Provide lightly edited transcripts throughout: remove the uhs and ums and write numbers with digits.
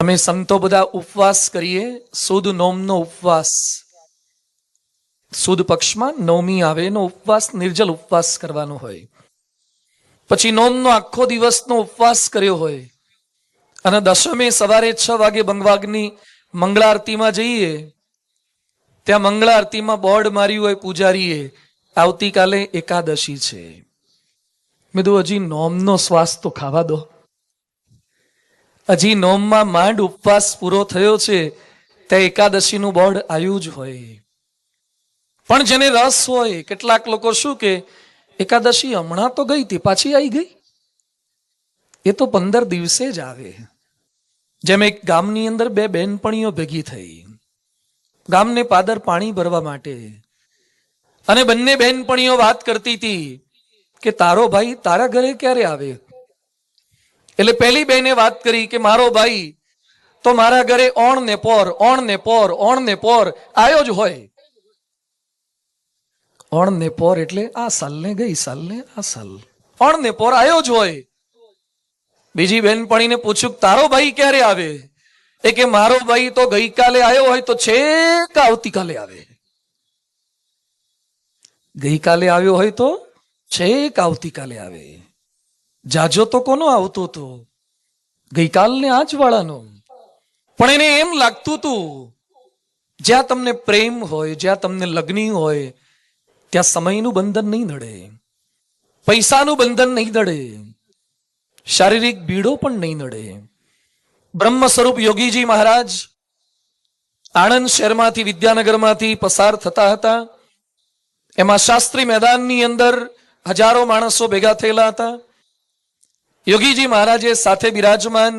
અમે સંતો બધા ઉપવાસ કરીએ, સુદ નોમનો ઉપવાસ, સુદ પક્ષમાં નવમી આવે એનો ઉપવાસ, નિર્જલ ઉપવાસ કરવાનો હોય. પછી નોમનો આખો દિવસનો ઉપવાસ કર્યો હોય અને દશમે સવારે 6 વાગે બંગવાગની મંગળા આરતીમાં જઈએ. ત્યાં મંગળા આરતીમાં બોર્ડ માર્યું હોય પૂજારીએ, આવતીકાલે એકાદશી છે. મેં કીધું હજી નોમનો શ્વાસ તો ખાવા દો, હજી નોમમાં માંડ ઉપવાસ પૂરો થયો છે, ત્યાં એકાદશીનું બોર્ડ આવ્યું જ હોય. પણ જેને રસ હોય, કેટલાક લોકો શું કે એકાદશી હમણાં તો ગઈ હતી, પાછી આવી ગઈ, એ તો 15 દિવસે જ આવે. જેમ એક ગામની અંદર 2 બહેનપણીઓ ભેગી થઈ, ગામને પાદર પાણી ભરવા માટે, અને બંને બહેનપણીઓ વાત કરતી હતી કે તારો ભાઈ તારા ઘરે ક્યારે આવે. એટલે પહેલી બહેને વાત કરી કે મારો ભાઈ તો મારા ઘરે ઓણ ને પોર આવ્યો જ હોય. ઓણ ને પોર એટલે આ સાલ ને ગઈ સાલ ને આ સાલ, ઓણ ને પોર આવ્યો જ હોય. બીજી બહેનપણીને પૂછ્યું તારો ભાઈ ક્યારે આવે, એ કે મારો ભાઈ તો ગઈકાલે આવ્યો હોય તો છેક આવતીકાલે આવે. ગઈકાલે આવ્યો હોય તો છેક આવતીકાલે આવે. જાજો તો કોનો આવતો હતો, ગઈકાલને આજ વાળાનો. પણ એને એમ લાગતું હતું જ્યાં તમને પ્રેમ હોય, જ્યાં તમને લગ્ન હોય, ત્યાં સમયનું બંધન નહીં નડે, પૈસાનું બંધન નહીં નડે, શારીરિક ભીડો પણ નહીં નડે. બ્રહ્મ સ્વરૂપ યોગીજી મહારાજ આણંદ શહેરમાંથી, વિદ્યાનગરમાંથી પસાર થતા હતા. એમાં શાસ્ત્રી મેદાનની અંદર હજારો માણસો ભેગા થયેલા હતા. યોગીજી મહારાજે સાથે બિરાજમાન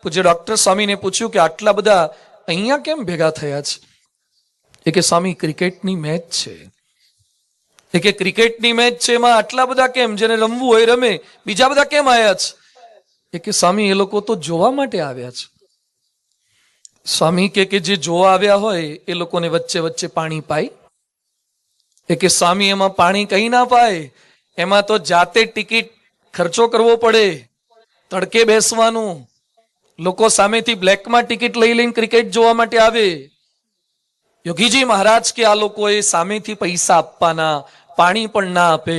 પૂજ્ય ડોક્ટર સ્વામીને પૂછ્યું કે આટલા બધા અહીંયા કેમ ભેગા થયા છે? એ કે સ્વામી ક્રિકેટની મેચ છે. એ કે ક્રિકેટની મેચ છે, એમાં આટલા બધા કેમ? જેને રમવું હોય રમે, બીજા બધા કેમ આવ્યા છે? એ કે સ્વામી એ લોકો તો જોવા માટે આવ્યા છે. સ્વામી કે જે જોવા આવ્યા હોય એ લોકોને વચ્ચે વચ્ચે પાણી પાય. એ કે સ્વામી એમાં પાણી કઈ ના પાય, એમાં તો જાતે ટિકિટ ખર્ચો કરવો પડે, તડકે બેસવાનું, લોકો સામેથી બ્લેકમાં ટિકિટ લઈ લઈને ક્રિકેટ જોવા માટે આવે. યોગીજી મહારાજ કે આ લોકોએ સામેથી પૈસા આપવાના, પાણી પણ ના આપે,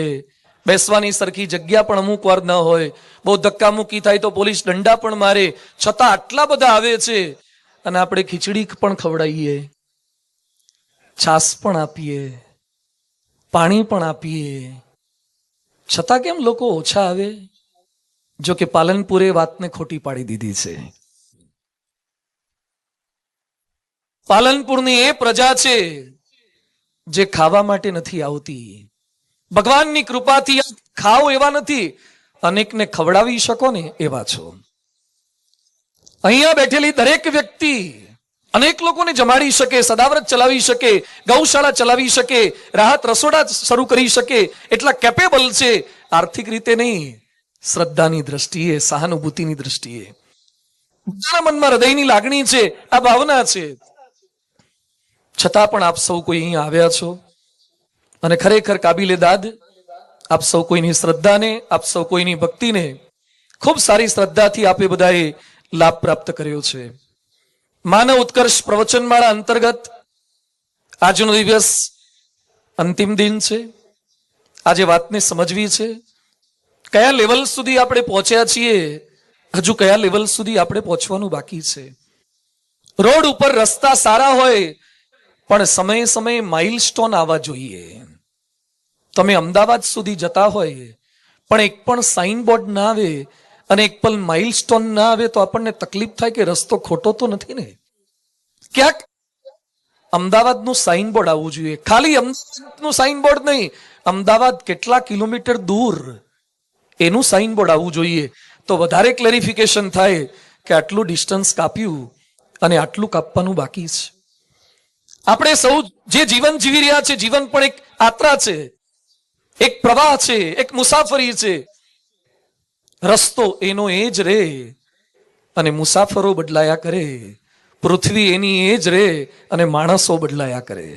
બેસવાની સરખી જગ્યા પણ અમુક વાર ન હોય, બહુ ધક્કા મૂકી થાય તો પોલીસ દંડા પણ મારે, છતાં આટલા બધા આવે છે. અને આપણે ખીચડી પણ ખવડાવીએ, છાસ પણ આપીએ, પાણી પણ આપીએ, છતાં કેમ લોકો ઓછા આવે? જો કે પાલનપુરે વાતને ખોટી પાડી દીધી છે. પાલનપુરની એ પ્રજા છે જે ખાવા માટે નથી આવતી. ભગવાનની કૃપાથી ખાઓ એવા નથી, અનેકને ખવડાવી શકો ને એવા છો. અહીંયા બેઠેલી દરેક વ્યક્તિ અનેક લોકોને જમાડી શકે, સદાવ્રત ચલાવી શકે, ગૌશાળા ચલાવી શકે, રાહત રસોડા શરૂ કરી શકે, એટલા કેપેબલ છે. આર્થિક રીતે નહીં, શ્રદ્ધાની દ્રષ્ટિએ, સહાનુભૂતિની દ્રષ્ટિએ. બધાના મનમાં હૃદયની લાગણી છે, આ ભાવના છે. છતાં પણ આપ સૌ કોઈ અહીં આવ્યા છો, અને ખરેખર કાબિલે દાદ આપ સૌ કોઈની શ્રદ્ધાને, આપ સૌ કોઈની ભક્તિને ખૂબ સારી શ્રદ્ધાથી આપે બધાએ લાભ પ્રાપ્ત કર્યો છે. માનવ ઉત્કર્ષ પ્રવચનમાળા અંતર્ગત આજનો દિવસ અંતિમ દિન છે. આજે વાતને સમજવી છે, કયા લેવલ સુધી આપણે પહોંચ્યા છીએ, હજુ કયા લેવલ સુધી આપણે પહોંચવાનું બાકી છે. રોડ ઉપર રસ્તા સારા હોય, પણ સમયે સમયે માઇલસ્ટોન આવવા જોઈએ. તમે અમદાવાદ સુધી જતા હોય, પણ એક પણ સાઇન બોર્ડ ના આવે અને એક પણ માઇલસ્ટોન ના આવે તો આપણને તકલીફ થાય કે રસ્તો ખોટો તો નથી ને. ક્યાંક અમદાવાદનું સાઇન બોર્ડ આવવું જોઈએ. ખાલી અમદાવાદનું સાઇન બોર્ડ નહીં, અમદાવાદ કેટલા કિલોમીટર દૂર એનું સાઇન બોર્ડ આવવું જોઈએ. તો વધારે ક્લેરિફિકેશન થાય કે આટલું ડિસ્ટન્સ કાપ્યું અને આટલું કાપવાનું બાકી છે. આપણે સૌ જે જીવન જીવી રહ્યા છે, જીવન પણ એક યાત્રા છે, એક પ્રવાહ છે, એક મુસાફરી છે. રસ્તો એનો એ જ રે અને મુસાફરો બદલાયા કરે, પૃથ્વી એની એ જ રે અને માણસો બદલાયા કરે.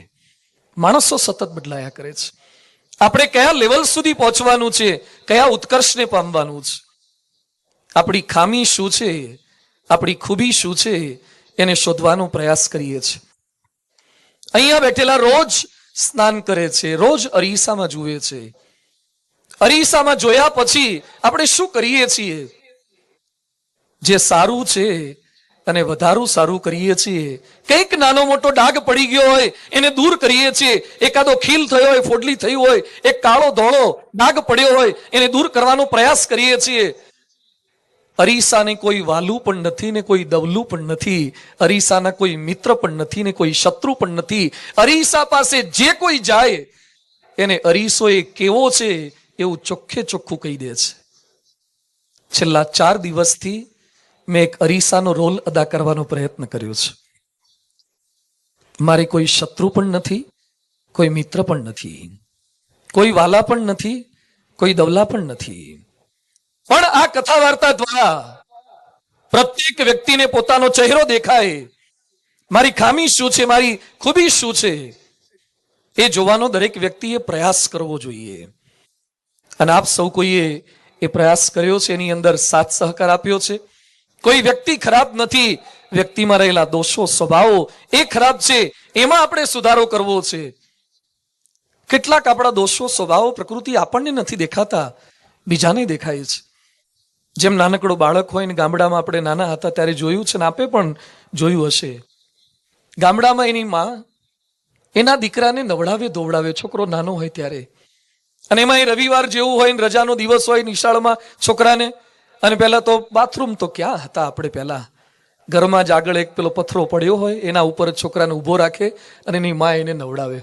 માણસો સતત બદલાયા કરે છે. આપણે કયા લેવલ સુધી પહોંચવાનું છે, કયા ઉત્કર્ષને પામવાનું છે, આપણી ખામી શું છે, આપણી ખૂબી શું છે એને શોધવાનો પ્રયાસ કરીએ છીએ. અહીંયા બેઠેલા રોજ સ્નાન કરે છે, રોજ અરીસામાં જુએ છે. અરીસામાં જોયા પછી આપણે શું કરીએ છીએ? જે સારું છે અને વધારું સારું કરીએ છીએ. કંઈક નાનો મોટો ડાઘ પડી ગયો હોય એને દૂર કરીએ છીએ. એકાદો ખીલ થયો હોય, ફોડલી થઈ હોય, એક કાળો ધોળો ડાઘ પડ્યો હોય એને દૂર કરવાનો પ્રયાસ કરીએ છીએ. અરીસાને કોઈ વાલું પણ નથી ને કોઈ દવલું પણ નથી. અરીસાના કોઈ મિત્ર પણ નથી ને કોઈ શત્રુ પણ નથી. અરીસા પાસે જે કોઈ જાય એને અરીસો એ કેવો છે એવું ચોખ્ખે ચોખ્ખું કહી દે છે. છેલ્લા 4 દિવસથી મેં એક અરીસાનો રોલ અદા કરવાનો પ્રયત્ન કર્યો છે. મારે કોઈ શત્રુ પણ નથી, કોઈ મિત્ર પણ નથી, કોઈ વાલા પણ નથી, કોઈ દવલા પણ નથી. પણ આ કથા વાર્તા દ્વારા પ્રત્યેક વ્યક્તિને પોતાનો ચહેરો દેખાય, મારી ખામી શું છે, મારી ખૂબી શું છે એ જોવાનો દરેક વ્યક્તિએ પ્રયાસ કરવો જોઈએ. અને આપ સૌ કોઈએ એ પ્રયાસ કર્યો છે, એની અંદર સાથ સહકાર આપ્યો છે. કોઈ વ્યક્તિ ખરાબ નથી, વ્યક્તિમાં રહેલા દોષો સ્વભાવો એ ખરાબ છે, એમાં આપણે સુધારો કરવો છે. કેટલાક આપણા દોષો સ્વભાવો પ્રકૃતિ આપણને નથી દેખાતા, બીજાને દેખાય છે. જેમ નાનકડો બાળક હોય ને, ગામડામાં આપણે નાના હતા ત્યારે જોયું છે ને આપે પણ જોયું હશે. ગામડામાં એની માં એના દીકરાને નવડાવે ધોવડાવે, છોકરો નાનો હોય ત્યારે. અને એમાં એ રવિવાર જેવું હોય ને રજાનો દિવસ હોય નિશાળમાં છોકરાને, અને પહેલા તો બાથરૂમ તો ક્યાં હતા આપણે, પહેલા ઘરમાં જ આગળ એક પેલો પથ્થરો પડ્યો હોય એના ઉપર છોકરાને ઊભો રાખે અને એની માં એને નવડાવે.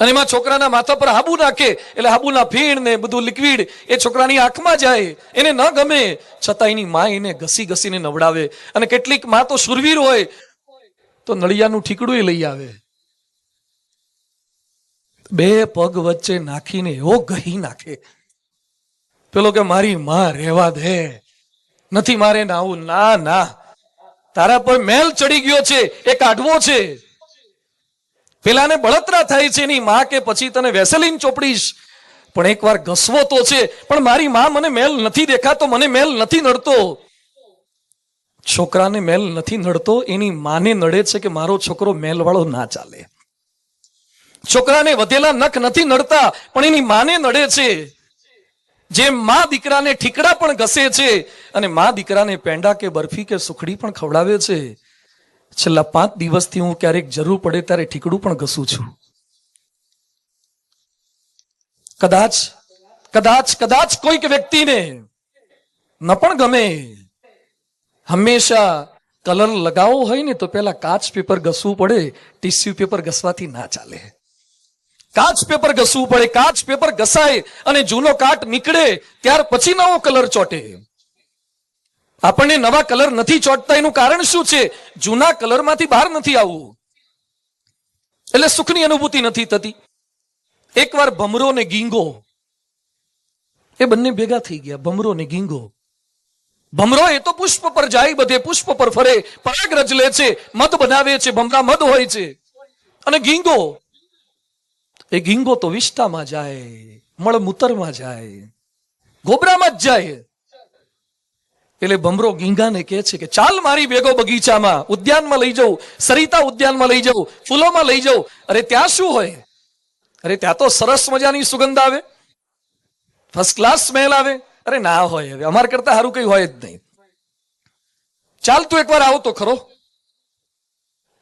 અને એમાં છોકરાના માથા પર હાબુ નાખે એટલે હાબુના ફીણ ને બધું લિક્વિડ એ છોકરાની આંખમાં જાય. એને ન ગમે છતાં એની માં એને ઘસી ઘસીને નવડાવે. અને કેટલીક માં તો શુરવીર હોય તો નળિયાનું ઠીકડું લઈ આવે, 2 પગ વચ્ચે નાખીને એવો ગહી નાખે. પેલો કે મારી માં રહેવા દે, નથી મારે નાવું. ના ના, તારા પર મેલ ચડી ગયો છે, એ કાઢવો છે. પેલાને બળતરા થાય છે એની માં કે પછી તને વેસલીન ચોપડીશ, પણ એકવાર ઘસવો તો છે. પણ મારી માં મને મેલ નથી દેખાતો, મને મેલ નથી નડતો. છોકરાને મેલ નથી નડતો, એની માને નડે છે કે મારો છોકરો મેલ વાળો ના ચાલે. છોકરાને વધેલા નખ નથી નડતા, પણ એની માને નડે છે. જેમ માં દીકરાને ઠીકડા પણ ઘસે છે અને માં દીકરાને પેંડા કે બરફી કે સુખડી પણ ખવડાવે છે. છેલ્લા 5 દિવસથી હું ક્યારેક જરૂર પડે ત્યારે ઠીકડું પણ ઘસું છું. કદાચ કદાચ કદાચ કોઈક વ્યક્તિને ન પણ ગમે. હંમેશા કલર લગાવવો હોય ને તો પેલા કાચ પેપર ઘસવું પડે, ટીસ્યુ પેપર ઘસવાથી ના ચાલે. કાચ પેપર ઘસવું પડે. કાચ પેપર ઘસાય અને જૂનો કાટ નીકળે ત્યાર પછી નવો કલર ચોટે. આપણને નવા કલર નથી ચોટતા, એનું કારણ શું છે? જૂના કલરમાંથી બહાર નથી આવવું, એટલે સુખની અનુભૂતિ નથી થતી. એકવાર ભમરો ને ગીંગો એ બંને ભેગા થઈ ગયા. ભમરો ને ગીંગો. ભમરો એ તો પુષ્પ પર જાય, બધે પુષ્પ પર ફરે, પરાગ રચ લે છે, મધ બનાવે છે, ભમરા મધ હોય છે. અને ગીંગો, એ ગીંગો તો વિષ્ટામાં જાય, મળમૂતરમાં જાય, ગોબરામાં જ જાય. એટલે ભમરો ગીંગાને કહે છે કે ચાલ મારી ભેગો બગીચામાં, ઉદ્યાનમાં લઈ જાઉં, સરિતા ઉદ્યાનમાં લઈ જાઉં, ફૂલોમાં લઈ જાઉં. અરે ત્યાં શું હોય? અરે ત્યાં તો સરસ મજાની સુગંધ આવે, ફર્સ્ટ ક્લાસ સ્મેલ આવે. અરે ના હોય, હવે અમાર કરતા સારું કઈ હોય જ નહીં. ચાલ તું એકવાર આવો તો ખરો.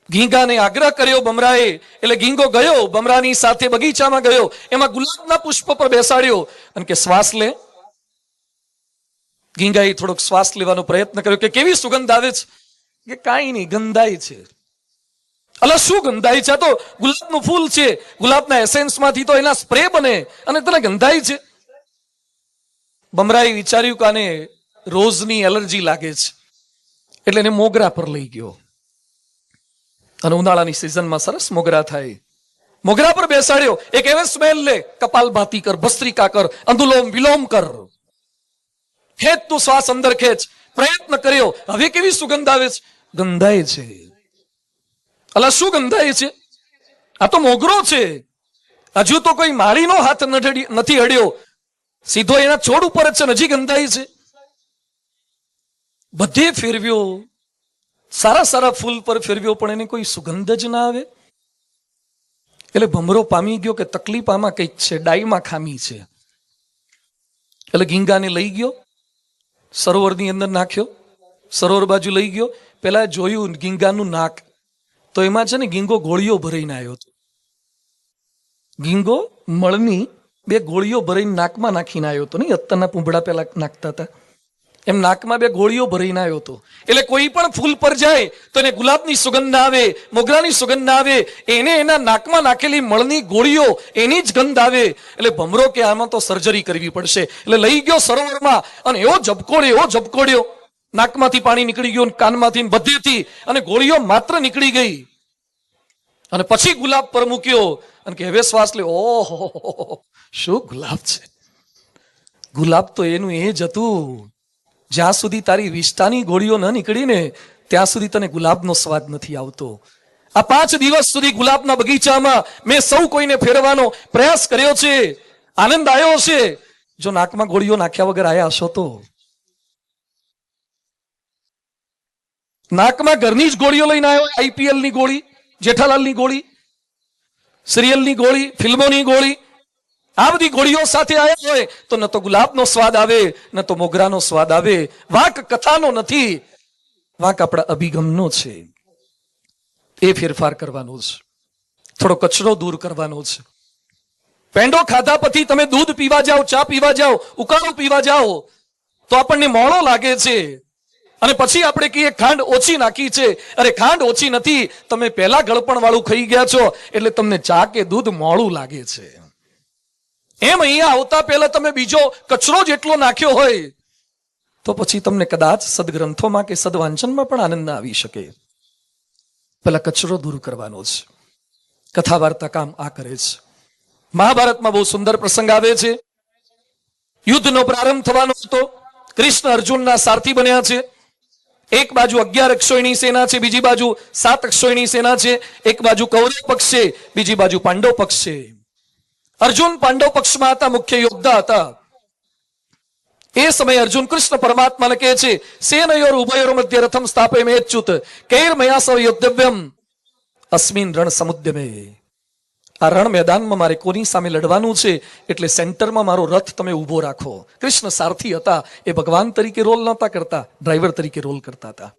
ગીંગાને આગ્રહ કર્યો ભમરાએ, એટલે ગીંગો ગયો, ભમરાની સાથે બગીચામાં ગયો. એમાં ગુલાબના પુષ્પ પર બેસાડ્યો અને કે શ્વાસ લે. ગીંગાએ થોડોક શ્વાસ લેવાનો પ્રયત્ન કર્યો કે કેવી સુગંધ આવે છે? કે કાંઈ નહીં, ગંધાય છે. અલા શું ગંધાય છે? આ તો ગુલાબનું ફૂલ છે, ગુલાબના એસેન્સમાંથી તો એના સ્પ્રે બને અને તને ગંધાય છે. ભમરાએ વિચાર્યું કે આને રોઝની એલર્જી લાગે છે, એટલે એને મોગરા પર લઈ ગયો. અને ઉનાળાની સિઝનમાં સરસ મોગરા થાય. મોગરા પર બેસાડ્યો. એક એવે સ્મેલ લે, કપાલભાતી કર, ભસ્ત્રિકા કર, અનુલોમ વિલોમ કર, ખેંચ તું શ્વાસ અંદર ખેંચ. પ્રયત્ન કર્યો. હવે કેવી સુગંધ આવે છે? ગંધાય છે. અલા શું ગંધાય છે? આ તો મોગરો છે. હજુ તો કોઈ માળીનો હાથ નથી અડ્યો, સીધો એના છોડ ઉપર જ છે, નજી ગંધાય છે. બધે ફેરવ્યો, સારા સારા ફૂલ પર ફેરવ્યો, પણ એને કોઈ સુગંધ જ ના આવે. એટલે ભમરો પામી ગયો કે તકલીફ આમાં કંઈક છે, ડાઈમાં ખામી છે. એટલે ગીંગાને લઈ ગયો, સરોવરની અંદર નાખ્યો, સરોવર બાજુ લઈ ગયો. પેલા જોયું ગીંગાનું નાક, તો એમાં છે ને ગીંગો ગોળીઓ ભરાઈને આવ્યો હતો. ગીંગો મળની 2 ગોળીઓ ભરીને નાકમાં નાખીને આવ્યો હતો. નહીં, અત્તરના પૂંભડા પેલા નાખતા હતા એમ નાકમાં 2 ગોળીઓ ભરીને આવ્યો હતો. એટલે કોઈ પણ ફૂલ પર જાય તો એને ગુલાબની સુગંધ આવે, મોગરાની સુગંધ આવે, એને એના નાકમાં નાખેલી મળની ગોળીઓ એની જ ગંધ આવે. એટલે ભમરો કે આમાં તો સર્જરી કરવી પડશે. એટલે લઈ ગયો સરોવરમાં અને એવો ઝબકોડ્યો, નાકમાંથી પાણી નીકળી ગયું, કાનમાંથી, બધેથી, અને ગોળીઓ માત્ર નીકળી ગઈ. અને પછી ગુલાબ પર મૂક્યો અને કે હવે શ્વાસ લે. ઓહો, શું ગુલાબ છે! ગુલાબ તો એનું એ જ હતું, જ્યાં સુધી તારી વિષ્ટાની ગોળીઓ ન નીકળી ને ત્યાં સુધી તને ગુલાબનો સ્વાદ નથી આવતો. આ 5 દિવસ સુધી ગુલાબના બગીચામાં મેં સૌ કોઈને ફેરવાનો પ્રયાસ કર્યો છે, આનંદ આવ્યો છે. જો નાકમાં ગોળીઓ નાખ્યા વગર આયા હશો તો. નાકમાં ઘરની જ ગોળીઓ લઈને આવ્યો, IPL ની ગોળી, જેઠાલાલની ગોળી, સિરિયલની ગોળી, ફિલ્મોની ગોળી, આ બધી ગોળીઓ સાથે આવ્યા હોય તો ન તો ગુલાબનો સ્વાદ આવે, ન તો મોગરાનો સ્વાદ આવે. વાંક કથાનો નથી, વાંક આપણા અભિગમનો છે. એ ફેરફાર કરવાનો છે, થોડો કચરો દૂર કરવાનો છે. પેંડો ખાધા પછી તમે દૂધ પીવા જાઓ, ચા પીવા જાઓ, ઉકાળો પીવા જાઓ તો આપણને મોળો લાગે છે. અને પછી આપણે કહીએ ખાંડ ઓછી નાખી છે. અરે ખાંડ ઓછી નથી, તમે પહેલા ગળપણ વાળું ખાઈ ગયા છો એટલે તમને ચા કે દૂધ મોળું લાગે છે. એમ અહીંયા આવતા પહેલા તમે બીજો કચરો જેટલો નાખ્યો હોય તો પછી તમને કદાચ સદગ્રંથોમાં કે સદવાંચનમાં પણ આનંદ ના આવી શકે. પેલા કચરો દૂર કરવાનો છે. કથા વાર્તા કામ આ કરે છે. મહાભારતમાં બહુ સુંદર પ્રસંગ આવે છે. યુદ્ધનો પ્રારંભ થવાનો હતો. કૃષ્ણ અર્જુનના સારથી બન્યા છે. એક બાજુ 11 અક્ષોહિણી સેના છે, બીજી બાજુ 7 અક્ષોહિણી સેના છે. એક બાજુ કૌરવ પક્ષ છે, બીજી બાજુ પાંડવ પક્ષ છે. અર્જુન પાંડવ પક્ષમાં હતા, મુખ્ય યોદ્ધા હતા. એ સમયે અર્જુન કૃષ્ણ પરમાત્માને કહે છે, સેનયોર ઉભયોર મધ્ય રથમ સ્થાપયમેચ્યુત કૈર મયા સહ યોદ્ધવ્યમ અસ્મિન રણ સમુદ્યમે. આ રણ મેદાનમાં મારે કોની સામે લડવાનું છે એટલે સેન્ટરમાં મારો રથ તમે ઉભો રાખો. કૃષ્ણ સારથી હતા, એ ભગવાન તરીકે રોલ નહોતા કરતા, ડ્રાઈવર તરીકે રોલ કરતા હતા.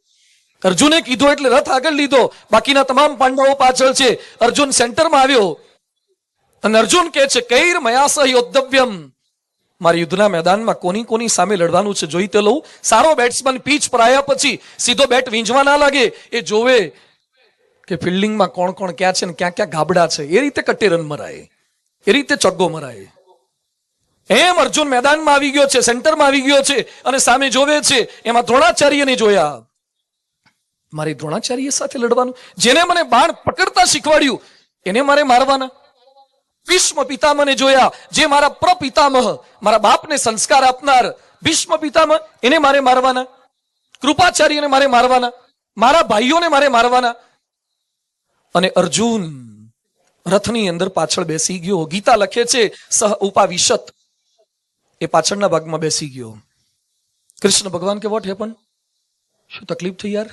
અર્જુને કીધું એટલે રથ આગળ લીધો, બાકીના તમામ પાંડવો પાછળ છે. અર્જુન સેન્ટરમાં આવ્યો અને અર્જુન કહે છે, કૈર મયા સહ યોદ્ધવ્યમ, મારે યુદ્ધના મેદાનમાં કોની સામે લડવાનું છે જોઈ તે લઉં. સારો બેટ્સમેન પીચ પર આવ્યા પછી સીધો બેટ વીંજવા ના લાગે, એ જોવે કે ફિલ્ડિંગમાં કોણ કોણ ક્યાં છે ને ક્યાં ક્યાં ગાબડા છે. એ રીતે કટ્ટી રન મરાય, એ રીતે ચોગ્ગો મરાય. એમ અર્જુન મેદાનમાં આવી ગયો છે, સેન્ટરમાં આવી ગયો છે અને સામે જોવે છે. એમાં દ્રોણાચાર્યને જોયા. મારે દ્રોણાચાર્ય સાથે લડવાનું, જેને મને બાણ પકડતા શીખવાડ્યું એને મારે મારવાના. ભીષ્મ પિતામહને જોયા, જે મારા પ્રપિતામહ, મારા બાપને સંસ્કાર આપનાર ભીષ્મ પિતામહ, એને મારે મારવાના. કૃપાચાર્યને મારે મારવાના, મારા ભાઈઓને મારે મારવાના. અને અર્જુન રથની અંદર પાછળ બેસી ગયો. ગીતા લખે છે સહ ઉપાવિશત, એ પાછળના ભાગમાં બેસી ગયો. કૃષ્ણ ભગવાન કે વોટ હેપન, શું તકલીફ થઈ યાર,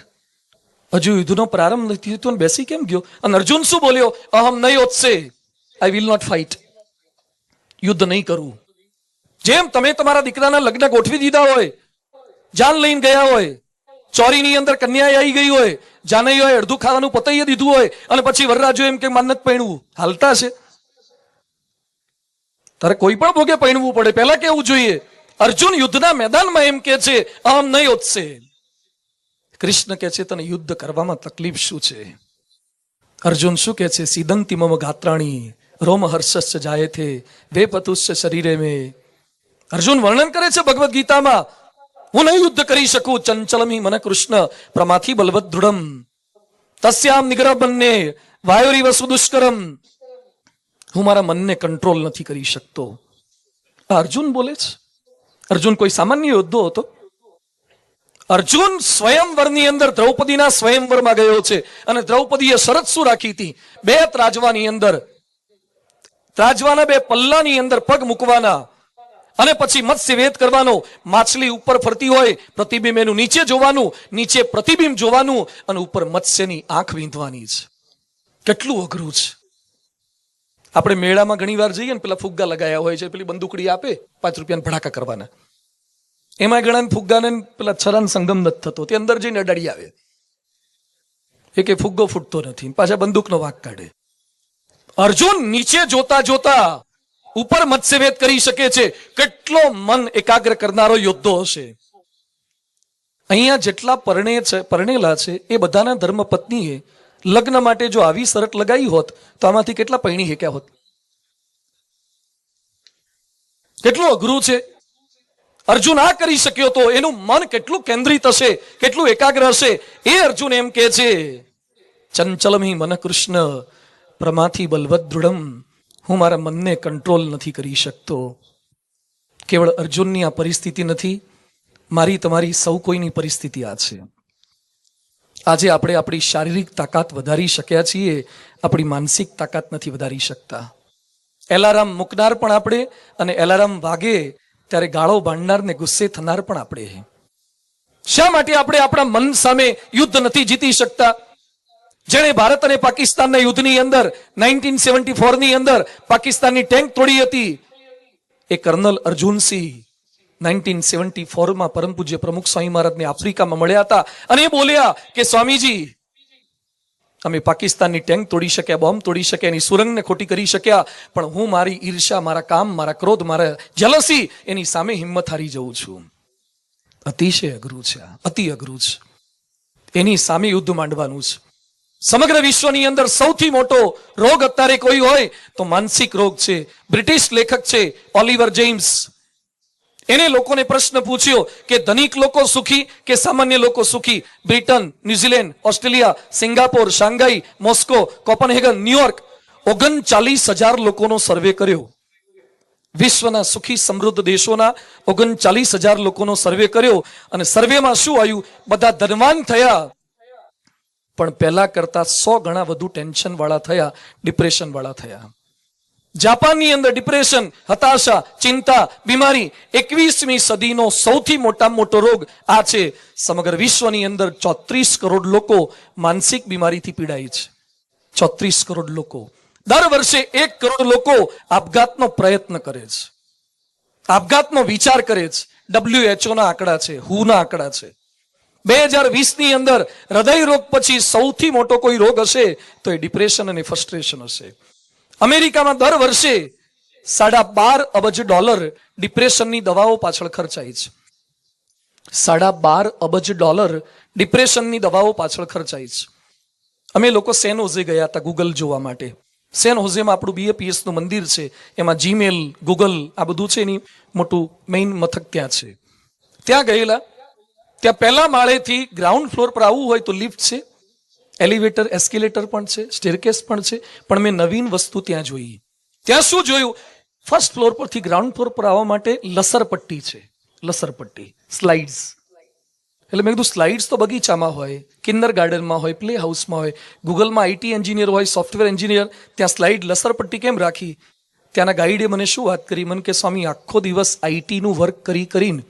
હજુ યુદ્ધનો પ્રારંભ નથી થયો, બેસી કેમ ગયો? અને અર્જુન શું બોલ્યો, અહમ નહીં ઓત્સે, આઈ વિલ નોટ ફાઇટ, યુદ્ધ નહીં કરું. જેમ તમે તમારા દીકરાના લગ્ન ગોઠવી દીધા હોય, જાન લઈને ગયા હોય, ચોરીની અંદર કન્યા આવી ગઈ હોય, જાનઈ હોય, અડધું ખાવાનું પતાઈ દીધું હોય અને પછી વરરાજો એમ કે માનત પૈણવું હાલતા છે. તારે કોઈ પણ ભોગે પૈણવું પડે, પહેલા કેવું જોઈએ. અર્જુન યુદ્ધના મેદાનમાં એમ કે છે અહમ નહીં ઓત્સે. કૃષ્ણ કે છે તને યુદ્ધ કરવામાં તકલીફ શું છે? અર્જુન શું કે છે, સિદંતી મમ ગાત્રાણી રોમ હર્ષસ્ય જાયતે વેપતુસ્ય શરીરે મેં. અર્જુન વર્ણન કરે છે ભગવદ્ ગીતામાં, હું નહીં યુદ્ધ કરી શકું. ચંચલમી મને કૃષ્ણ પ્રમાથી બલવત દૃઢમ તસ્યામ નિગ્રહ બંને વાયોરીવ સુદુષ્કરમ. હું મારા મનને કંટ્રોલ નથી કરી શકતો. અર્જુન બોલે છે. અર્જુન કોઈ સામાન્ય યોદ્ધો હતો? અર્જુન સ્વયંવરની અંદર દ્રૌપદીના સ્વયંવરમાં ગયો છે અને દ્રૌપદીએ શરત શું રાખી હતી? 2 ત્રાજવાની અંદર, ત્રાજવાના 2 પલ્લાની અંદર પગ મૂકવાના અને પછી મત્સ્યવેદ કરવાનો, માછલી ઉપર ફરતી હોય, પ્રતિબિંબ એનું નીચે જોવાનું, નીચે પ્રતિબિંબ જોવાનું, અને ઉપર મત્સ્યની આંખ વીંધવાની છે. કેટલું અઘરું છે. આપણે મેળામાં ઘણી વાર જઈએ ને, પેલા ફુગ્ગા લગાયા હોય છે, પેલી બંદૂકડી આપે 5 રૂપિયાના ભડાકા કરવાના, એમાં ઘણા ફુગ્ગાને પેલા છરાન સંગમ નથી થતો, તે અંદર જઈને અડાડી આવે, એ કે ફુગ્ગો ફૂટતો નથી, પાછા બંદૂકનો વાંક કાઢે. અર્જુન નીચે જોતા જોતા ઉપર મત્સ્યવેદ કરી શકે છે. કેટલો મન એકાગ્ર કરનારો યોદ્ધો હશે. અહીંયા જેટલા પરણેલા છે એ બધાના ધર્મપત્નીએ લગ્ન માટે જો આવી શરત લગાવી હોત તો આમાંથી કેટલા પૈણી હેક્યા હોત. કેટલું અઘરું છે. અર્જુન આ કરી શક્યો તો એનું મન કેટલું કેન્દ્રિત હશે, કેટલું એકાગ્ર હશે. એ અર્જુન એમ કે છે, ચંચલમી મન કૃષ્ણ પ્રમાથી બલવદ દૃઢમ, હું મારા મનને કંટ્રોલ નથી કરી શકતો. કેવળ અર્જુનની આ પરિસ્થિતિ નથી, મારી તમારી સૌ કોઈની પરિસ્થિતિ આ છે. આજે આપણે આપણી શારીરિક તાકાત વધારી શક્યા છીએ, આપણી માનસિક તાકાત નથી વધારી શકતા. એલાર્મ મૂકનાર પણ આપણે, અને એલાર્મ વાગે ત્યારે ગાળો બાંધનાર ને ગુસ્સે થનાર પણ આપણે. શા માટે આપણે આપણા મન સામે યુદ્ધ નથી જીતી શકતા? જેણે ભારત અને પાકિસ્તાનના યુદ્ધની અંદર 1974 ની અંદર પાકિસ્તાનની ટેન્ક તોડી હતી, એ કર્નલ અર્જુનસિંહ 1974 પરમ પૂજ્ય પ્રમુખ સ્વામી મહારાજને આફ્રિકામાં મળ્યા હતા અને એ બોલ્યા કે સ્વામીજી, અમે પાકિસ્તાનની ટેન્ક તોડી શક્યા, બોમ્બ તોડી શક્યા, એની સુરંગને ખોટી કરી શક્યા, પણ હું મારી ઈર્ષા, મારા કામ, મારા ક્રોધ, મારા જેલસી, એની સામે હિંમત હારી જઉં છું. અતિશય અઘરું છે, અતિ અઘરું છે. એની સામે યુદ્ધ માંડવાનું છે. સમગ્ર વિશ્વની અંદર સૌથી મોટો રોગ અત્યારે કોઈ હોય તો માનસિક રોગ છે. બ્રિટિશ લેખક છે ઓલિવર જેમ્સ, એને લોકોને પ્રશ્ન પૂછ્યો કે ધનિક લોકો સુખી કે સામાન્ય લોકો સુખી? Britain, New Zealand, Australia, Singapore, Shanghai, Moscow, Copenhagen, New York, 39,000 લોકોનો સર્વે કર્યો. વિશ્વના સુખી સમૃદ્ધ દેશોના 39,000 લોકોનો સર્વે કર્યો, અને સર્વેમાં શું આવ્યું? બધા ધનવાન થયા, પણ પહેલા કરતા 100 ગણા વધુ ટેન્શન વાળા થયા, ડિપ્રેશન વાળા થયા. જાપાનની અંદર ડિપ્રેશન, હતાશા, ચિંતા, બીમારી 21મી સદીનો સૌથી મોટામાં મોટો રોગ આ છે. સમગ્ર વિશ્વની અંદર 34 કરોડ લોકો માનસિક બીમારીથી પીડાય છે. 34 કરોડ લોકો. દર વર્ષે 1 કરોડ લોકો આપઘાતનો પ્રયત્ન કરે છે, આપઘાતનો વિચાર કરે છે. WHO ના આંકડા છે, WHO ના આંકડા છે. 2020 ની અંદર હૃદય રોગ પછી સૌથી મોટો કોઈ રોગ હશે તો એ ડિપ્રેશન અને ફ્રસ્ટ્રેશન હશે. અમેરિકામાં દર વર્ષે $12 અબજ ડિપ્રેશનની દવાઓ પાછળ ખર્ચાય છે. $12 અબજ ડિપ્રેશનની દવાઓ પાછળ ખર્ચાય છે. અમે લોકો સેન હોઝે ગયા હતા ગૂગલ જોવા માટે. સેન હોઝેમાં આપણું BAPS નું મંદિર છે, એમાં જીમેલ, ગૂગલ આ બધું છે, એની મોટું મેઇન મથક ત્યાં છે. ત્યાં ગયેલા. ત્યાં પહેલા માળેથી ગ્રાઉન્ડ ફ્લોર પર આવવું હોય તો લિફ્ટ છે, એલિવેટર, એસ્કેલેટર પણ છે, સ્ટેરકેસ પણ છે. પણ મેં નવીન વસ્તુ ત્યાં જોઈ. ત્યાં શું જોયું? ફર્સ્ટ ફ્લોર પરથી ગ્રાઉન્ડ ફ્લોર પર આવવા માટે લસરપટ્ટી છે, લસરપટ્ટી, સ્લાઇડ્સ. એટલે મેં કીધું સ્લાઇડ્સ તો બગીચામાં હોય, કિન્ડર ગાર્ડનમાં હોય, પ્લે હાઉસમાં હોય, ગૂગલમાં IT એન્જિનિયર હોય, સોફ્ટવેર એન્જિનિયર, ત્યાં સ્લાઇડ લસરપટ્ટી કેમ રાખી? ત્યાંના ગાઈડે મને શું વાત કરી? મને કે સ્વામી, આખો દિવસ IT નું વર્ક કરીને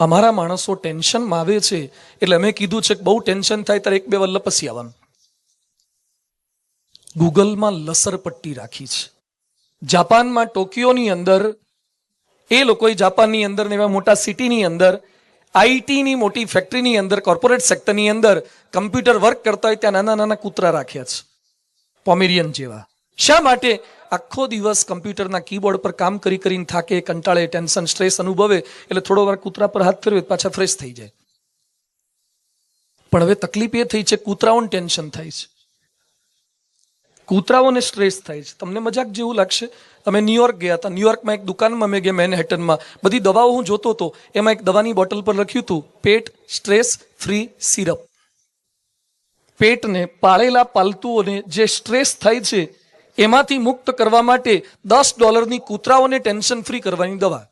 અમારા માણસો ટેન્શનમાં આવે છે, એટલે અમે કીધું છે કે બહુ ટેન્શન થાય ત્યારે 1-2 વાર લપસી આવવાનું. ગૂગલમાં લસરપટ્ટી રાખી છે. જાપાનમાં ટોકિયોની અંદર એ લોકોએ જાપાનની અંદર એવા મોટા સિટીની અંદર IT ની મોટી ફેક્ટરીની અંદર, કોર્પોરેટ સેક્ટરની અંદર કમ્પ્યુટર વર્ક કરતા હોય ત્યાં નાના નાના કૂતરા રાખ્યા છે, પોમેરિયન જેવા. શા માટે? આખો દિવસ કમ્પ્યુટરના કીબોર્ડ પર કામ કરીને થાકે, કંટાળે, ટેન્શન, સ્ટ્રેસ અનુભવે, એટલે થોડો વાર કૂતરા પર હાથ ફેરવે પાછા ફ્રેશ થઈ જાય. પણ હવે તકલીફ એ થઈ છે, કૂતરાઓને ટેન્શન થાય છે, કૂતરાઓને સ્ટ્રેસ થાય છે. તમને મજાક જેવું લાગશે, અમે ન્યુયોર્ક ગયા હતા. ન્યુયોર્કમાં એક દુકાનમાં મેં ગયા, મેનહેટનમાં. બધી દવાઓ હું જોતો હતો, એમાં એક દવાની બોટલ પર લખ્યું હતું પેટ સ્ટ્રેસ ફ્રી સિરપ. પેટને, પાળેલા પાલતુઓને જે સ્ટ્રેસ થાય છે એમાંથી મુક્ત કરવા માટે $10 કૂતરાઓને ટેન્શન ફ્રી કરવાની દવા.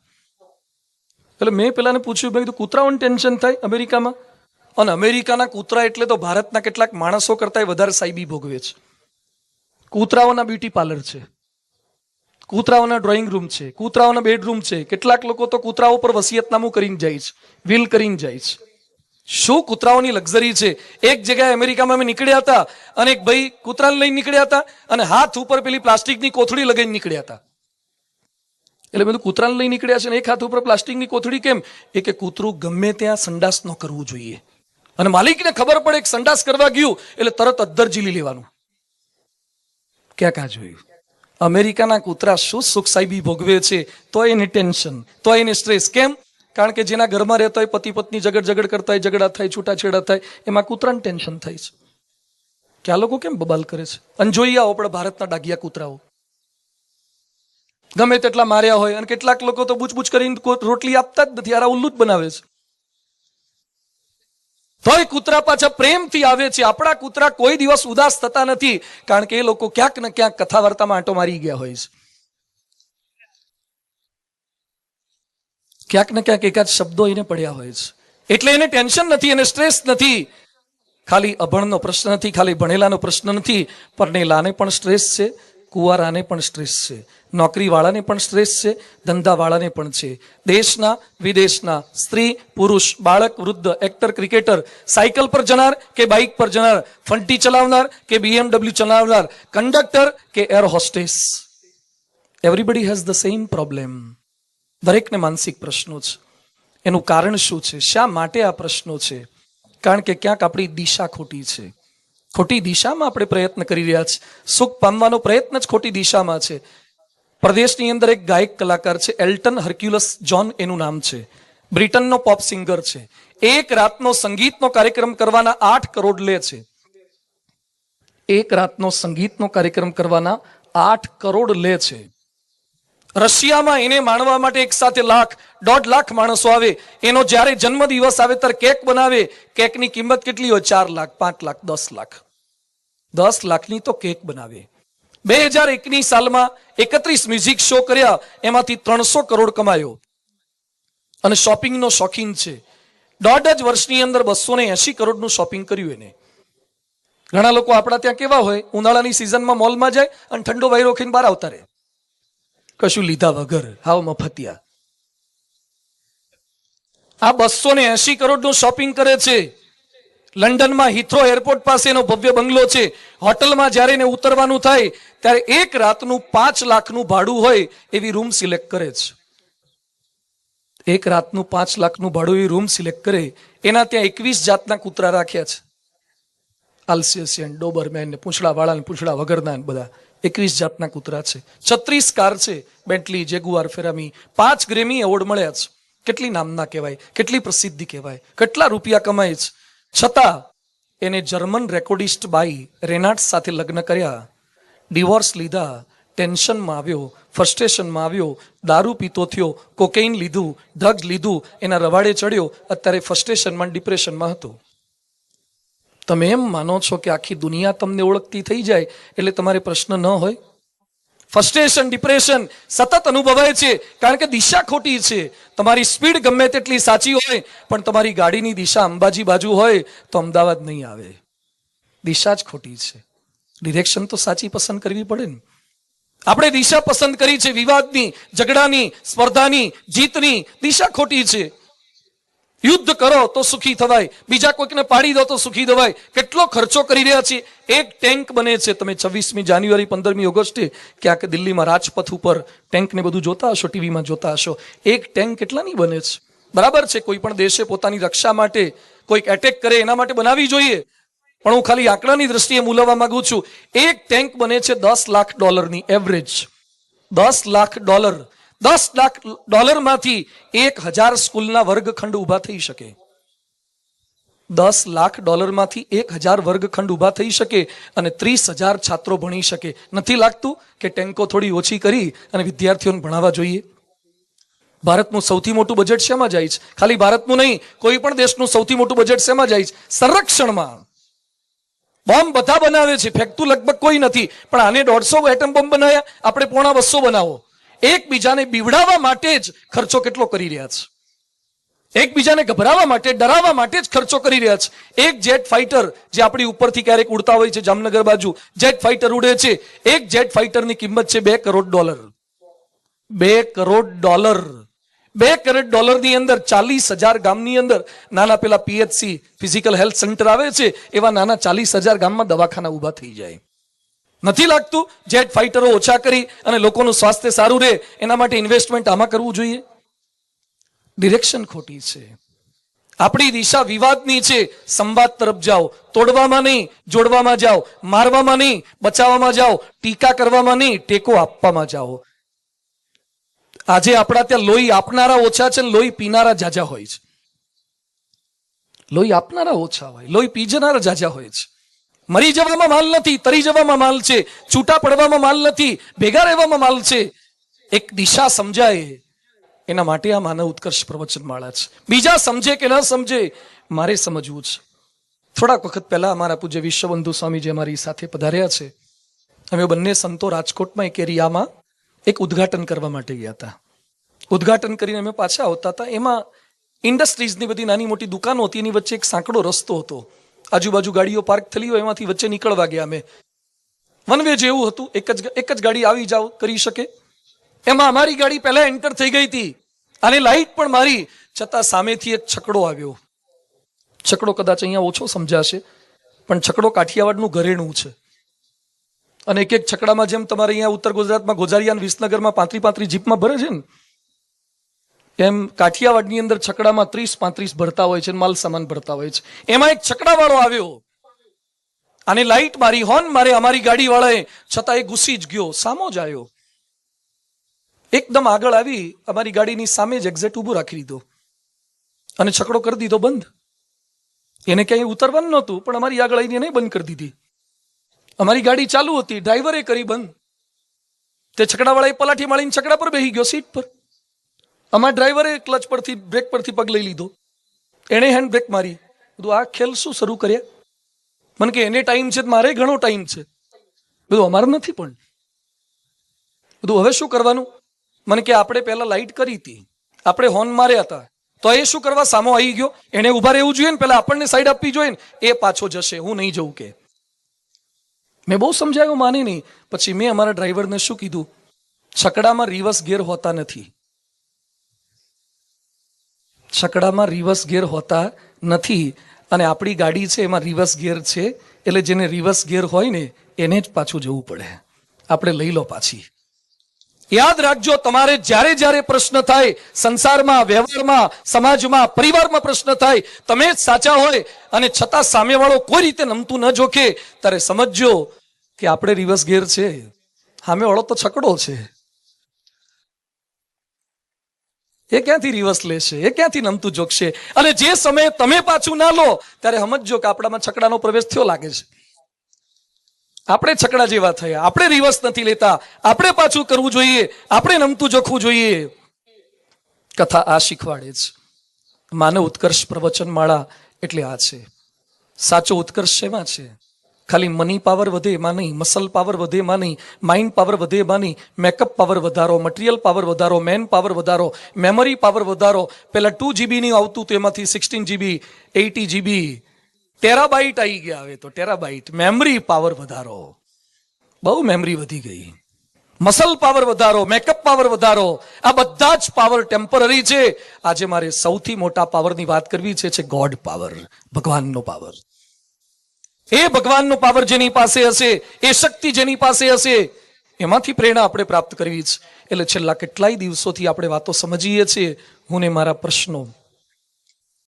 એટલે મેં પેલાને પૂછ્યું, મેં કીધું કૂતરાઓને ટેન્શન થાય અમેરિકામાં? અને અમેરિકાના કૂતરા એટલે તો ભારતના કેટલાક માણસો કરતા વધારે સાઈબી ભોગવે છે. કૂતરાઓના બ્યુટી પાર્લર છે, કૂતરાઓના ડ્રોઈંગ રૂમ છે, કૂતરાઓના બેડરૂમ છે. કેટલાક લોકો તો કૂતરાઓ પર વસિયતનામું કરીને જાય છે, વિલ કરીને જાય છે. શું કૂતરાઓની લક્ઝરી છે. એક જગ્યાએ અમેરિકામાં અમે નીકળ્યા હતા અને એક ભાઈ કૂતરાને લઈને નીકળ્યા હતા અને હાથ ઉપર પેલી પ્લાસ્ટિકની કોથળી લગાવીને નીકળ્યા હતા. એટલે બધું કૂતરાને લઈ નીકળ્યા છે ને એક હાથ ઉપર પ્લાસ્ટિકની કોથળી કેમ? એ કે કૂતરું ગમે ત્યાં સંડાસ ન કરવું જોઈએ અને માલિકને ખબર પડે કે સંડાસ કરવા ગયું એટલે તરત અદ્દર ઝીલી લેવાનું. ક્યાં જોયું? અમેરિકાના કૂતરા શું સુખ સાહેબી ભોગવે છે, તો એને ટેન્શન, તો એને સ્ટ્રેસ. કેમ? કારણ કે જેના ઘરમાં રહેતા હોય પતિ પત્ની ઝઘડ કરતા હોય, ઝઘડા થાય, છૂટાછેડા થાય, એમાં કૂતરાને ટેન્શન થાય છે કે આ લોકો કેમ બબાલ કરે છે. અને જોઈએ આવો આપણે ભારતના ડાઘિયા કૂતરાઓ ગમે તેટલા માર્યા હોય અને કેટલાક લોકો તો બૂચ કરીને રોટલી આપતા જ નથી, આરા ઉલ્લુ જ બનાવે છે. તોય કૂતરા પાછા પ્રેમથી આવે છે. આપણા કૂતરા કોઈ દિવસ ઉદાસ થતા નથી કારણ કે એ લોકો ક્યાંક ને ક્યાંક કથા વાર્તામાં આંટો મારી ગયા હોય છે. ક્યાંક ને ક્યાંક એકાદ શબ્દો એને પડ્યા હોય છે એટલે એને ટેન્શન નથી, એને સ્ટ્રેસ નથી. ખાલી અભણનો પ્રશ્ન નથી, ખાલી ભણેલાનો પ્રશ્ન નથી. પરણેલાને પણ સ્ટ્રેસ છે, કુંવારાને પણ સ્ટ્રેસ છે, નોકરીવાળાને પણ સ્ટ્રેસ છે, ધંધાવાળાને પણ છે. દેશના વિદેશના, સ્ત્રી પુરુષ, બાળક વૃદ્ધ, એક્ટર ક્રિકેટર, સાયકલ પર જનાર કે બાઇક પર જનાર, ફંટી ચલાવનાર કે BMW ચલાવનાર, કંડક્ટર કે air hostess, everybody has the same problem. દરેકને માનસિક પ્રશ્નો છે. એનું કારણ શું છે? શા માટે આ પ્રશ્નો છે? કારણ કે ક્યાંક આપણી દિશા ખોટી છે. ખોટી દિશામાં આપણે પ્રયત્ન કરી રહ્યા છીએ. સુખ પામવાનો પ્રયત્ન જ ખોટી દિશામાં છે. પ્રદેશની અંદર એક ગાયક કલાકાર છે, એલ્ટન હર્ક્યુલસ જોન એનું નામ છે. બ્રિટનનો પોપ સિંગર છે. એક રાતનો સંગીતનો કાર્યક્રમ કરવાના 8 કરોડ લે છે. એક રાતનો સંગીતનો કાર્યક્રમ કરવાના 8 કરોડ લે છે. રશિયામાં એને માણવા માટે એક સાથે 1.5 લાખ માણસો આવે. એનો જ્યારે જન્મદિવસ આવે ત્યારે કેક બનાવે. કેકની કિંમત કેટલી હોય? 4 લાખ, 5 લાખ, 10 લાખ. 10 લાખની તો કેક બનાવે. 2001ની સાલમાં 31 મ્યુઝિક શો કર્યા, એમાંથી 300 કરોડ કમાયો અને શોપિંગનો શોખીન છે. 1.5 જ વર્ષની અંદર 280 કરોડનું શોપિંગ કર્યું એને. ઘણા લોકો આપણા ત્યાં કેવા હોય, ઉનાળાની સિઝનમાં મોલમાં જાય અને ઠંડો વાયરો ખાઈને બહાર આવતા રહે, કશું લીધા વગર, હાવ મફતિયા. આ 280 કરોડનું શોપિંગ કરે છે. લંડનમાં હિથ્રો એરપોર્ટ પાસે એનો ભવ્ય બંગલો છે. હોટલમાં જ્યારે એને ઉતરવાનું થાય ત્યારે એક રાતનું 5 લાખનું ભાડું હોય એવી રૂમ સિલેક્ટ કરે છે. એક રાતનું 5 લાખનું ભાડું એવી રૂમ સિલેક્ટ કરે. એના ત્યાં 21 જાતના કૂતરા રાખ્યા છે. આલ્સેશિયન, ડોબરમેન, પૂંછડા વાળા ને પૂંછડા વગરના બધા 21 જાતના કૂતરા છે. 36 કાર છે, બેન્ટલી, જેગુઆર, ફેરામી. 5 ગ્રેમી એવોર્ડ મળ્યા છે. કેટલી નામના કહેવાય, કેટલી પ્રસિદ્ધિ કહેવાય, કેટલા રૂપિયા કમાય છે. છતાં એને જર્મન રેકોર્ડિસ્ટ બાઈ રેનાટ સાથે લગ્ન કર્યા, ડિવોર્સ લીધા, ટેન્શનમાં આવ્યો, ફ્રસ્ટ્રેશનમાં આવ્યો, દારૂ પીતો થયો, કોકેઇન લીધું, ડ્રગ્સ લીધું, એના રવાડે ચડ્યો. અત્યારે ફ્રસ્ટ્રેશનમાં, ડિપ્રેશનમાં હતો. તમે એમ માનો છો કે આખી દુનિયા તમને ઓળખતી થઈ જાય એટલે તમારે પ્રશ્ન ન હોય? ફ્રસ્ટ્રેશન, ડિપ્રેશન સતત અનુભવાય છે કારણ કે દિશા ખોટી છે. તમારી સ્પીડ ગમે તેટલી સાચી હોય પણ તમારી ગાડીની દિશા અંબાજી બાજુ હોય તો અમદાવાદ નહીં આવે. દિશા જ ખોટી છે. ડિરેક્શન તો સાચી પસંદ કરવી પડે ને. આપણે દિશા પસંદ કરી છે વિવાદની, ઝઘડાની, સ્પર્ધાની, જીતની. દિશા ખોટી છે. યુદ્ધ કરો તો સુખી થવાય, બીજા કોઈકને પાડી દો તો સુખી થવાય. કેટલો ખર્ચો કરી રહ્યા છીએ. એક ટેન્ક બને છે. તમે 26મી જાન્યુઆરી, 15મી ઓગસ્ટે ક્યાંક દિલ્હીમાં રાજપથ ઉપર ટેન્કને બધું જોતા હશો, ટીવીમાં જોતા હશો. એક ટેન્ક કેટલાની બને છે? બરાબર છે, કોઈ પણ દેશે પોતાની રક્ષા માટે કોઈક એટેક કરે એના માટે બનાવવી જોઈએ, પણ હું ખાલી આંકડાની દ્રષ્ટિએ મૂલવવા માંગુ છું. એક ટેન્ક બને છે $10 લાખ એવરેજ. $10 લાખ. $10 લાખમાંથી 1000 સ્કૂલના વર્ગખંડ ઉભા થઈ શકે. $10 લાખમાંથી 1000 વર્ગખંડ ઉભા થઈ શકે અને 30,000 છાત્રો ભણી શકે. નથી લાગતું કે ટેન્કો થોડી ઓછી કરી અને વિદ્યાર્થીઓને ભણાવવા જોઈએ? ભારતનું સૌથી મોટું બજેટ શેમાં જાય છે? ખાલી ભારતનું નહીં, કોઈ પણ દેશનું સૌથી મોટું બજેટ શેમાં જાય છે? સંરક્ષણમાં. બોમ્બ બધા બનાવે છે, ફેંકતું લગભગ કોઈ નથી, પણ આને 150 એટમ બોમ્બ બનાવ્યા, આપણે 250 બનાવો. એકબીજાને બીવડાવવા માટે જ ખર્ચો કેટલો કરી રહ્યા છે. એકબીજાને ગભરાવવા માટે, ડરાવવા માટે જ ખર્ચો કરી રહ્યા છે. એક જેટ ફાઇટર જે આપણી ઉપરથી ક્યારેક ઉડતા હોય છે, જામનગર બાજુ જેટ ફાઇટર ઉડે છે. એક જેટ ફાઇટરની કિંમત છે $2 કરોડ. $2 કરોડ, $2 કરોડ ની અંદર 40,000 ગામની અંદર નાના પેલા પીએચસી ફિઝિકલ હેલ્થ સેન્ટર આવે છે, એવા નાના 40,000 ગામમાં દવાખાના ઊભા થઈ જાય. નથી લાગતું જેટ ફાઇટરો ઓછા કરી અને લોકોનું સ્વાસ્થ્ય સારું રહે એના માટે ઇન્વેસ્ટમેન્ટ આમાં કરવું જોઈએ? ડિરેક્શન ખોટી છે. આપણી દિશા વિવાદની છે. સંવાદ તરફ જાઓ, તોડવામાં નહીં, જોડવામાં જાઓ, મારવામાં નહીં, બચાવવામાં જાઓ, ટીકા કરવામાં નહીં, ટેકો આપવામાં જાઓ. આજે આપણા ત્યાં લોહી આપનારા ઓછા છે, લોહી પીનારા જાજા હોય છે. લોહી આપનારા ઓછા હોય, લોહી પી જનારા જાજા હોય છે. મરી જવામાં માલ નથી, તરી જવામાં માલ છે. છૂટા પડવામાં માલ નથી, ભેગા રહેવામાં માલ છે. એક દિશા સમજાય એના માટે આ માનવ ઉત્કર્ષ પ્રવચનમાળા છે. બીજા સમજે કે ન સમજે, મારે સમજવું છે. થોડાક વખત પહેલા અમારા પૂજ્ય વિશ્વબંધુ સ્વામી જે અમારી સાથે પધાર્યા છે, અમે બંને સંતો રાજકોટમાં એક એરિયામાં એક ઉદ્ઘાટન કરવા માટે ગયા હતા. ઉદ્ઘાટન કરીને અમે પાછા આવતા હતા. એમાં ઇન્ડસ્ટ્રીઝની બધી નાની મોટી દુકાનો હતી, એની વચ્ચે એક સાંકડો રસ્તો હતો. આજુબાજુ ગાડીઓ પાર્ક થયેલી હોય, એમાંથી વચ્ચે નીકળવા ગયા અમે. વન વે જેવું હતું, એક જ ગાડી આવી જાવ કરી શકે. એમાં અમારી ગાડી પહેલા એન્ટર થઈ ગઈ હતી અને લાઈટ પણ મારી, છતાં સામેથી એક છકડો આવ્યો. છકડો કદાચ અહીંયા ઓછો સમજાશે, પણ છકડો કાઠિયાવાડનું ઘરેણું છે. અને એક એક છકડામાં જેમ તમારે અહીંયા ઉત્તર ગુજરાતમાં ગોઝારિયા અને વિસનગરમાં 35 જીપમાં ભરે છે ને, એમ કાઠિયાવાડની અંદર છકડામાં 30-35 ભરતા હોય છે, માલ સામાન ભરતા હોય છે. એમાં એક છકડાવાળો આવ્યો અને લાઈટ મારી, હોર્ન મારે અમારી ગાડી વાળાએ, છતાં એ ઘૂસી જ ગયો, સામો જ આવ્યો. એકદમ આગળ આવી અમારી ગાડીની સામે જ એક્ઝેટ ઊભું રાખી દીધો અને છકડો કરી દીધો બંધ. એને ક્યાંય ઉતરવાનું નહોતું, પણ અમારી આગળ આવીને એને બંધ કરી દીધી. અમારી ગાડી ચાલુ હતી, ડ્રાઈવરે કરી બંધ. તે છકડાવાળાએ પલાઠી મારીને છકડા પર બેસી ગયો, સીટ પર. અમારા ડ્રાઈવરે ક્લચ પરથી, બ્રેક પરથી પગ લઈ લીધો. એણે હેન્ડ બ્રેક મારી. બધું આ ખેલ શું શરૂ કર્યા? મને કે એને ટાઈમ છે, મારે ઘણો ટાઈમ છે. બધું અમારે નથી. પણ બધું હવે શું કરવાનું? મને કે આપણે પહેલા લાઈટ કરી હતી, આપણે હોર્ન માર્યા હતા, તો એ શું કરવા સામો આવી ગયો? એને ઉભા રહેવું જોઈએ ને, પહેલા આપણને સાઈડ આપવી જોઈએ ને. એ પાછો જશે, હું નહીં જવું કે. મેં બહુ સમજાવ્યું, માને નહીં. પછી મેં અમારા ડ્રાઈવરને શું કીધું, છકડામાં રિવર્સ ગેર હોતા નથી. છકડામાં રિવર્સ ગેર હોતા નથી. અને આપણી ગાડી છે એમાં રિવર્સ ગેર છે, એટલે જેને રિવર્સ ગેર હોય ને એને જ પાછું જવું પડે. આપણે લઈ લો પાછી. યાદ રાખજો, તમારે જ્યારે જ્યારે પ્રશ્ન થાય, સંસારમાં, વ્યવહારમાં, સમાજમાં, પરિવારમાં પ્રશ્ન થાય, તમે જ સાચા હોય અને છતાં સામેવાળો કોઈ રીતે નમતું ન જોખે, ત્યારે સમજજો કે આપણે રિવર્સ ગેર છે, સામેવાળો તો છકડો છે. એ ક્યાંથી રિવર્સ લેશે? એ ક્યાંથી નમતું જોખશે? અને જે સમયે તમે પાછું ના લો, ત્યારે સમજજો કે આપણામાં છકડાનો પ્રવેશ થયો લાગે છે. આપણે છકડા જેવા થયા, આપણે રિવર્સ નથી લેતા, આપણે પાછું કરવું જોઈએ, આપણે નમતું જોખવું જોઈએ. કથા આ શીખવાડે છે. માનવ ઉત્કર્ષ પ્રવચનમાળા એટલે આ છે. સાચો ઉત્કર્ષ શેમાં છે? ખાલી મની પાવર વધે એમાં નહીં, મસલ પાવર વધે એમાં નહીં, માઇન્ડ પાવર વધે એમાં નહીં. મેકઅપ પાવર વધારો, મટીરિયલ પાવર વધારો, મેન પાવર વધારો, મેમરી પાવર વધારો. પેલા 2 GB ની આવતું તો એમાંથી 16 GB, 80 GB, ટેરાબાઇટ આવી ગયા. હવે તો ટેરાબાઇટ. મેમરી પાવર વધારો, બહુ મેમરી વધી ગઈ. મસલ પાવર વધારો, મેકઅપ પાવર વધારો, આ બધા જ પાવર ટેમ્પરરી છે. આજે મારે સૌથી મોટા પાવરની વાત કરવી છે ગોડ પાવર, ભગવાનનો પાવર. એ ભગવાનનો પાવર જેની પાસે હશે, એ શક્તિ જેની પાસે હશે, એમાંથી પ્રેરણા આપણે પ્રાપ્ત કરવી છે. એટલે છેલ્લા કેટલાય દિવસોથી આપણે વાતો સમજીએ છીએ. હું ને મારા પ્રશ્નો